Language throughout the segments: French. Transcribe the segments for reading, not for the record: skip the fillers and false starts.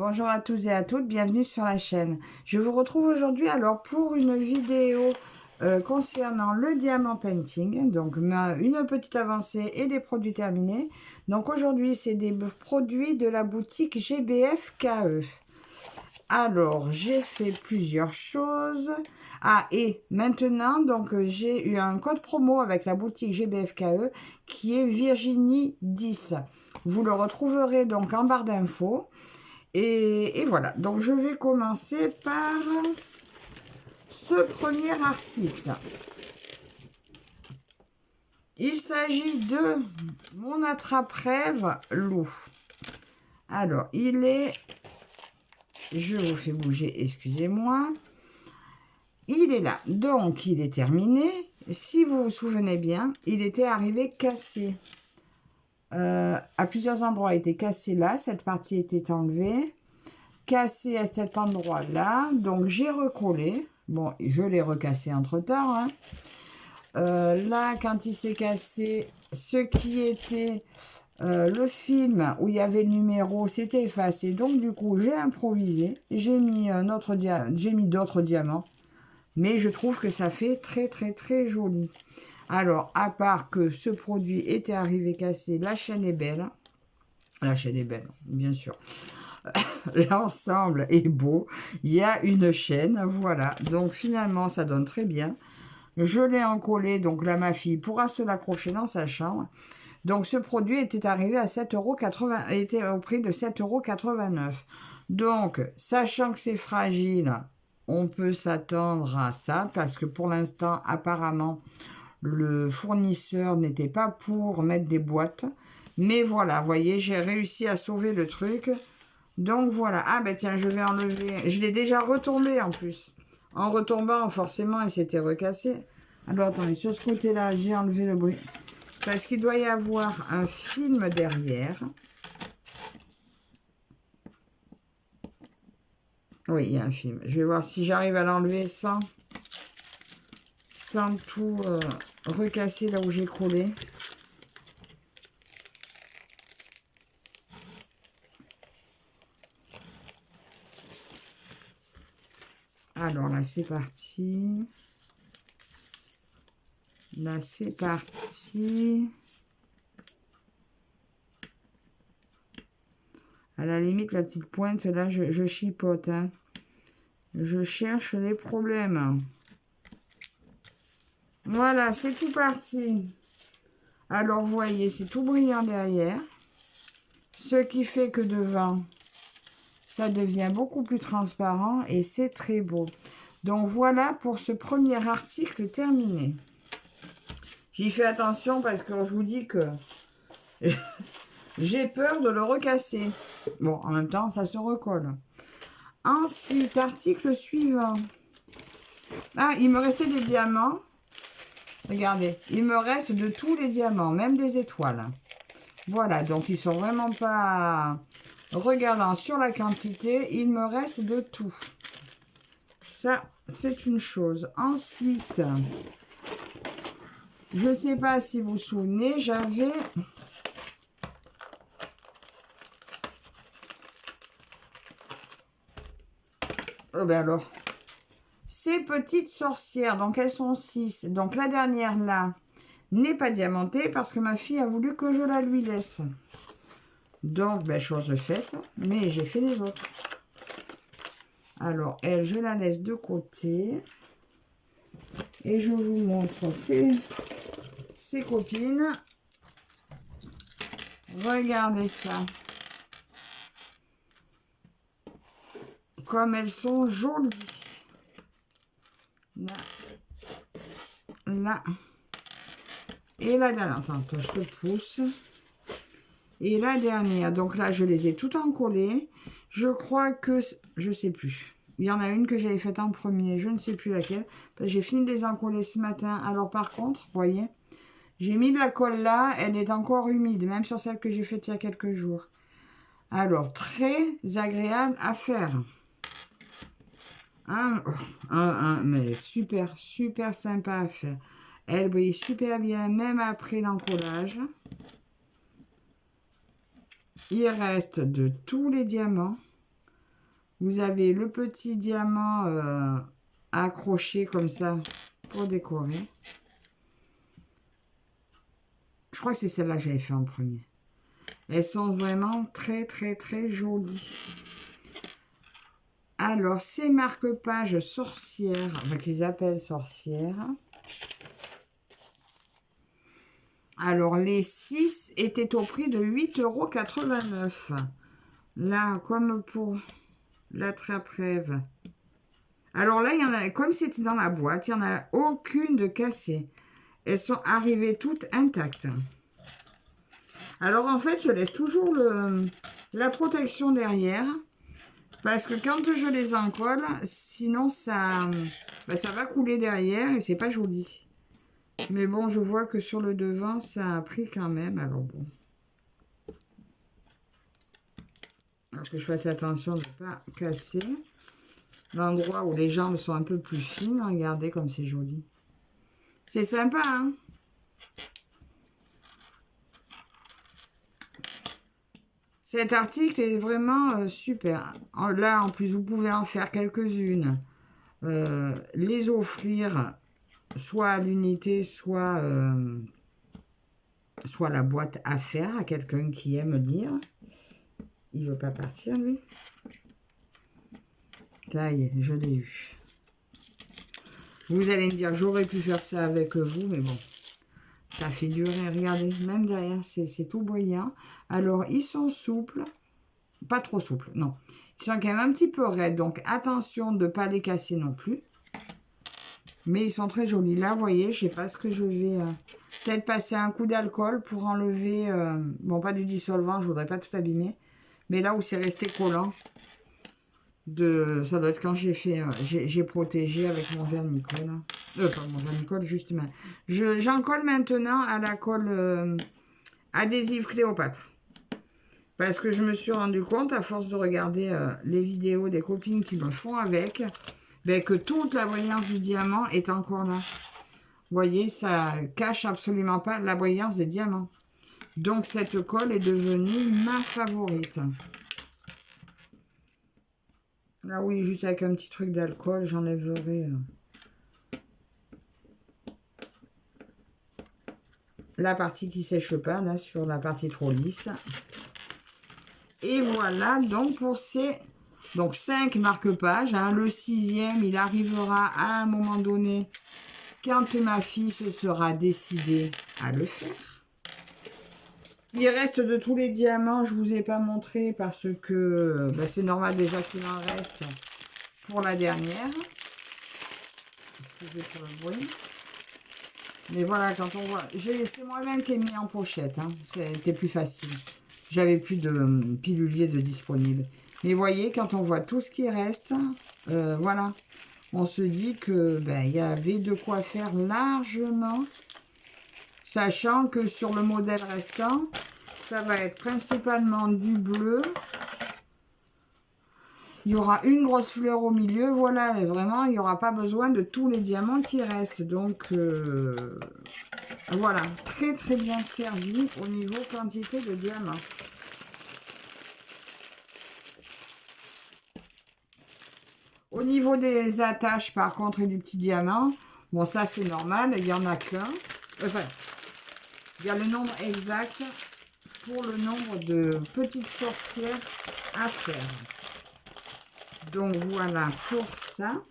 Bonjour à tous et à toutes, bienvenue sur la chaîne. Je vous retrouve aujourd'hui alors pour une vidéo concernant le diamant painting. Donc une petite avancée et des produits terminés. Donc aujourd'hui c'est des produits de la boutique GBF-KE. Alors j'ai fait plusieurs choses. Ah, et maintenant donc j'ai eu un code promo avec la boutique GBF-KE qui est Virginie 10. Vous le retrouverez donc en barre d'infos. Et voilà, donc je vais commencer par ce premier article. Il s'agit de mon attrape-rêve loup. Alors, il est... Je vous fais bouger, excusez-moi. Il est là, donc il est terminé. Si vous vous souvenez bien, il était arrivé cassé. À plusieurs endroits, il était cassé là, cette partie était enlevée. Cassé à cet endroit là, donc j'ai recollé, bon je l'ai recassé entre temps, hein. Là quand il s'est cassé, ce qui était le film où il y avait le numéro s'était effacé, donc du coup j'ai improvisé, j'ai mis d'autres diamants, mais je trouve que ça fait très joli. Alors à part que ce produit était arrivé cassé, la chaîne est belle, bien sûr. L'ensemble est beau, il y a une chaîne, voilà, donc finalement ça donne très bien. Je l'ai encollé, donc là ma fille pourra se l'accrocher dans sa chambre. Donc ce produit était arrivé à 7,80 €, était au prix de 7,89 €. Donc sachant que c'est fragile, on peut s'attendre à ça, parce que pour l'instant apparemment le fournisseur n'était pas pour mettre des boîtes. Mais voilà, vous voyez, j'ai réussi à sauver le truc. Donc voilà, ah ben tiens, je vais enlever, je l'ai déjà retombé en plus. En retombant, forcément, il s'était recassé. Alors attendez, sur ce côté-là, j'ai enlevé le bruit. Parce qu'il doit y avoir un film derrière. Oui, il y a un film. Je vais voir si j'arrive à l'enlever sans tout recasser là où j'ai collé. Alors là, c'est parti. Là, c'est parti. À la limite, la petite pointe, là, je chipote. Hein. Je cherche les problèmes. Voilà, c'est tout parti. Alors, vous voyez, c'est tout brillant derrière. Ce qui fait que devant, ça devient beaucoup plus transparent et c'est très beau. Donc, voilà pour ce premier article terminé. J'y fais attention parce que je vous dis que j'ai peur de le recasser. Bon, en même temps, ça se recolle. Ensuite, article suivant. Ah, il me restait des diamants. Regardez, il me reste de tous les diamants, même des étoiles. Voilà, donc ils sont vraiment pas... Regardant sur la quantité, il me reste de tout. Ça, c'est une chose. Ensuite, je ne sais pas si vous vous souvenez, j'avais... Oh ben alors, ces petites sorcières, donc elles sont 6. Donc la dernière là n'est pas diamantée parce que ma fille a voulu que je la lui laisse. Donc, ben, chose faite, mais j'ai fait les autres. Alors, elle, je la laisse de côté. Et je vous montre ses copines. Regardez ça. Comme elles sont jolies. Là. Là. Et la dernière, attends, je te pousse. Et la dernière, donc là, je les ai toutes encollées. Je crois que, je sais plus. Il y en a une que j'avais faite en premier, je ne sais plus laquelle. J'ai fini de les encoller ce matin. Alors par contre, vous voyez, j'ai mis de la colle là, elle est encore humide, même sur celle que j'ai faite il y a quelques jours. Alors, très agréable à faire. Mais super sympa à faire. Elle brille super bien, même après l'encollage. Il reste de tous les diamants. Vous avez le petit diamant accroché comme ça pour décorer. Je crois que c'est celle-là que j'avais fait en premier. Elles sont vraiment très, très, très jolies. Alors, ces marque-pages sorcières, enfin qu'ils appellent sorcières. Alors, les 6 étaient au prix de 8,89 €. Là, comme pour l'attrape-rêve. Alors là, il y en a, comme c'était dans la boîte, il n'y en a aucune de cassée. Elles sont arrivées toutes intactes. Alors, en fait, je laisse toujours la protection derrière. Parce que quand je les encolle, sinon ça va couler derrière et c'est pas joli. Mais bon, je vois que sur le devant, ça a pris quand même. Alors bon. Alors que je fasse attention de ne pas casser. L'endroit où les jambes sont un peu plus fines. Regardez comme c'est joli. C'est sympa, hein? Cet article est vraiment super. Là, en plus, vous pouvez en faire quelques-unes. Les offrir soit à l'unité, soit la boîte à faire à quelqu'un qui aime lire. Il veut pas partir, lui. Ça y est, je l'ai eu. Vous allez me dire, j'aurais pu faire ça avec vous, mais bon. Ça fait durer, regardez, même derrière, c'est tout brillant. Alors, ils sont souples. Pas trop souples, non. Ils sont quand même un petit peu raides, donc attention de ne pas les casser non plus. Mais ils sont très jolis. Là, vous voyez, je ne sais pas ce que je vais... peut-être passer un coup d'alcool pour enlever... bon, pas du dissolvant, je ne voudrais pas tout abîmer. Mais là où c'est resté collant, ça doit être quand j'ai fait... j'ai protégé avec mon vernicole. Pas mon vernicole, justement. J'en colle maintenant à la colle adhésive Cléopâtre. Parce que je me suis rendu compte, à force de regarder les vidéos des copines qui me font avec, ben, que toute la brillance du diamant est encore là. Vous voyez, ça cache absolument pas la brillance des diamants. Donc, cette colle est devenue ma favorite. Là, oui, juste avec un petit truc d'alcool, j'enlèverai la partie qui sèche pas, là, sur la partie trop lisse. Et voilà, donc pour ces 5 marque-pages, hein, le 6e, il arrivera à un moment donné, quand ma fille se sera décidée à le faire. Il reste de tous les diamants, je ne vous ai pas montré parce que c'est normal déjà qu'il en reste pour la dernière. Excusez pour le bruit. Mais voilà, quand on voit... C'est moi-même qui ai mis en pochette, hein, c'était plus facile. J'avais plus de pilulier de disponible. Mais voyez, quand on voit tout ce qui reste, voilà, on se dit que il y avait de quoi faire largement. Sachant que sur le modèle restant, ça va être principalement du bleu. Il y aura une grosse fleur au milieu. Voilà, et vraiment, il n'y aura pas besoin de tous les diamants qui restent. Donc, voilà, très très bien servi au niveau quantité de diamants. Au niveau des attaches, par contre, et du petit diamant, bon, ça c'est normal, il n'y en a qu'un. Enfin, il y a le nombre exact pour le nombre de petites sorcières à faire. Donc voilà pour ça.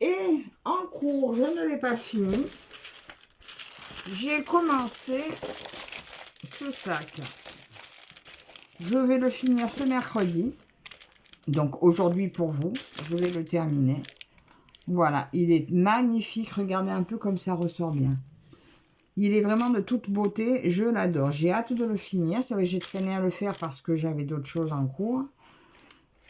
Et en cours, je ne l'ai pas fini. J'ai commencé ce sac. Je vais le finir ce mercredi. Donc aujourd'hui pour vous, je vais le terminer. Voilà, il est magnifique. Regardez un peu comme ça ressort bien. Il est vraiment de toute beauté. Je l'adore. J'ai hâte de le finir. C'est vrai que j'ai traîné à le faire parce que j'avais d'autres choses en cours.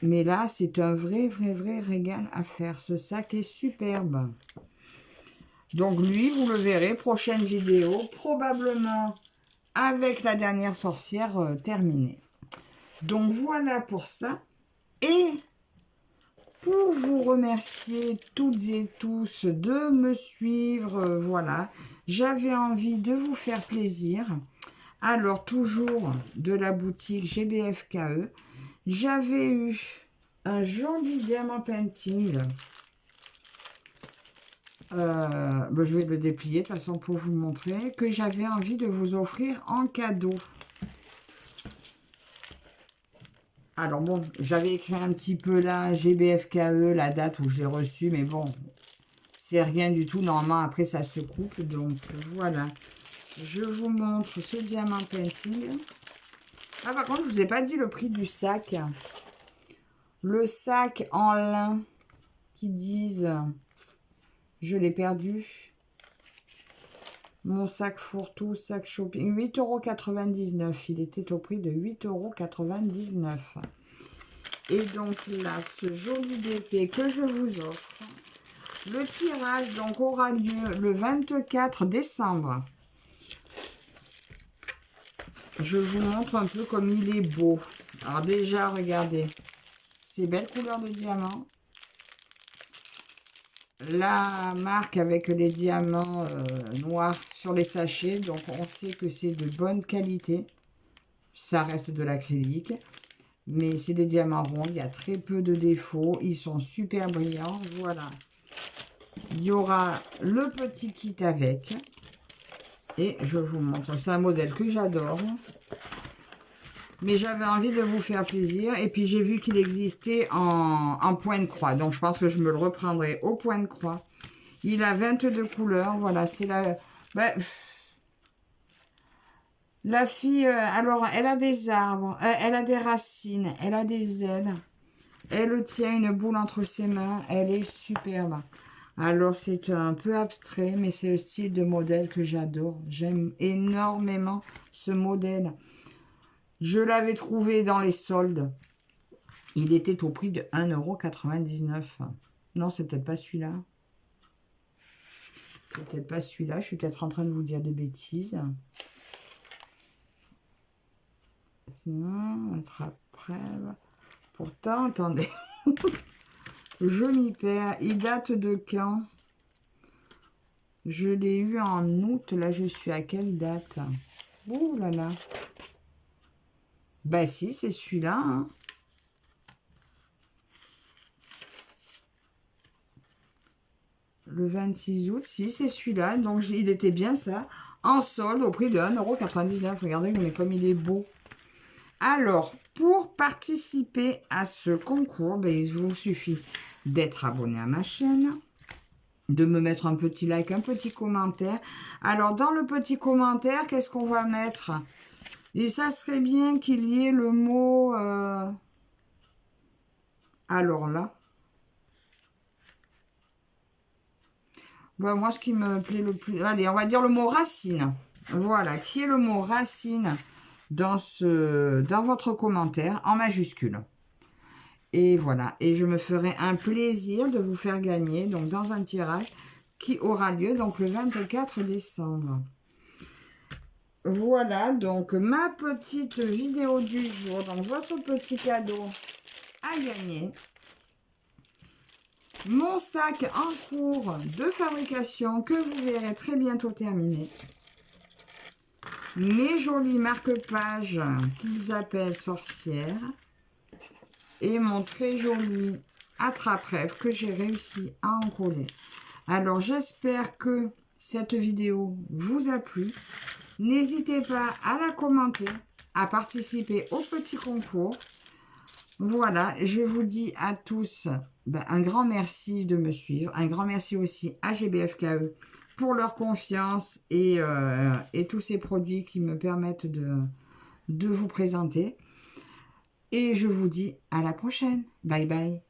Mais là, c'est un vrai régal à faire. Ce sac est superbe. Donc lui, vous le verrez, prochaine vidéo, probablement avec la dernière sorcière terminée. Donc voilà pour ça. Et pour vous remercier toutes et tous de me suivre, voilà, j'avais envie de vous faire plaisir. Alors toujours de la boutique GBFKE, j'avais eu un joli diamant painting. Je vais le déplier de toute façon pour vous montrer, que j'avais envie de vous offrir en cadeau. Alors bon, j'avais écrit un petit peu là, GBFKE, la date où j'ai reçu, mais bon, c'est rien du tout. Normalement, après, ça se coupe. Donc, voilà. Je vous montre ce diamant painting. Ah, par contre, je vous ai pas dit le prix du sac. Le sac en lin qui disent... Je l'ai perdu. Mon sac fourre-tout, sac shopping. 8,99 €. Il était au prix de 8,99 €. Et donc là, ce joli DP que je vous offre. Le tirage donc aura lieu le 24 décembre. Je vous montre un peu comme il est beau. Alors déjà, regardez. Ces belles couleurs de diamant. La marque avec les diamants noirs sur les sachets. Donc, on sait que c'est de bonne qualité. Ça reste de l'acrylique. Mais c'est des diamants ronds. Il y a très peu de défauts. Ils sont super brillants. Voilà. Il y aura le petit kit avec. Et je vous montre. C'est un modèle que j'adore. Mais j'avais envie de vous faire plaisir. Et puis j'ai vu qu'il existait en point de croix. Donc je pense que je me le reprendrai au point de croix. Il a 22 couleurs. Voilà, c'est la... la fille, alors, elle a des arbres. Elle a des racines. Elle a des ailes. Elle tient une boule entre ses mains. Elle est superbe. Alors, c'est un peu abstrait, mais c'est le style de modèle que j'adore. J'aime énormément ce modèle. Je l'avais trouvé dans les soldes. Il était au prix de 1,99 €. Non, c'est peut-être pas celui-là. C'est peut-être pas celui-là. Je suis peut-être en train de vous dire des bêtises. Non, après. Pourtant, attendez. Je m'y perds. Il date de quand? Je l'ai eu en août. Là, je suis à quelle date? Ouh là là. Bah si, c'est celui-là. Hein. Le 26 août, si, c'est celui-là. Donc, il était bien ça. En solde, au prix de 1,99 €. Regardez mais comme il est beau. Alors, pour participer à ce concours, ben, il vous suffit d'être abonné à ma chaîne, de me mettre un petit like, un petit commentaire. Alors, dans le petit commentaire, qu'est-ce qu'on va mettre? Et ça serait bien qu'il y ait le mot... Alors là. Ben, moi, ce qui me plaît le plus... Allez, on va dire le mot racine. Voilà, qui est le mot racine dans votre commentaire en majuscule. Et voilà, et je me ferai un plaisir de vous faire gagner donc dans un tirage qui aura lieu donc le 24 décembre. Voilà donc ma petite vidéo du jour, donc votre petit cadeau à gagner. Mon sac en cours de fabrication que vous verrez très bientôt terminé. Mes jolis marque-pages qu'ils appellent sorcières. Et mon très joli attrape-rêve que j'ai réussi à encoller. Alors, j'espère que cette vidéo vous a plu. N'hésitez pas à la commenter, à participer au petit concours. Voilà, je vous dis à tous un grand merci de me suivre. Un grand merci aussi à GBFKE pour leur confiance et tous ces produits qui me permettent de vous présenter. Et je vous dis à la prochaine. Bye bye.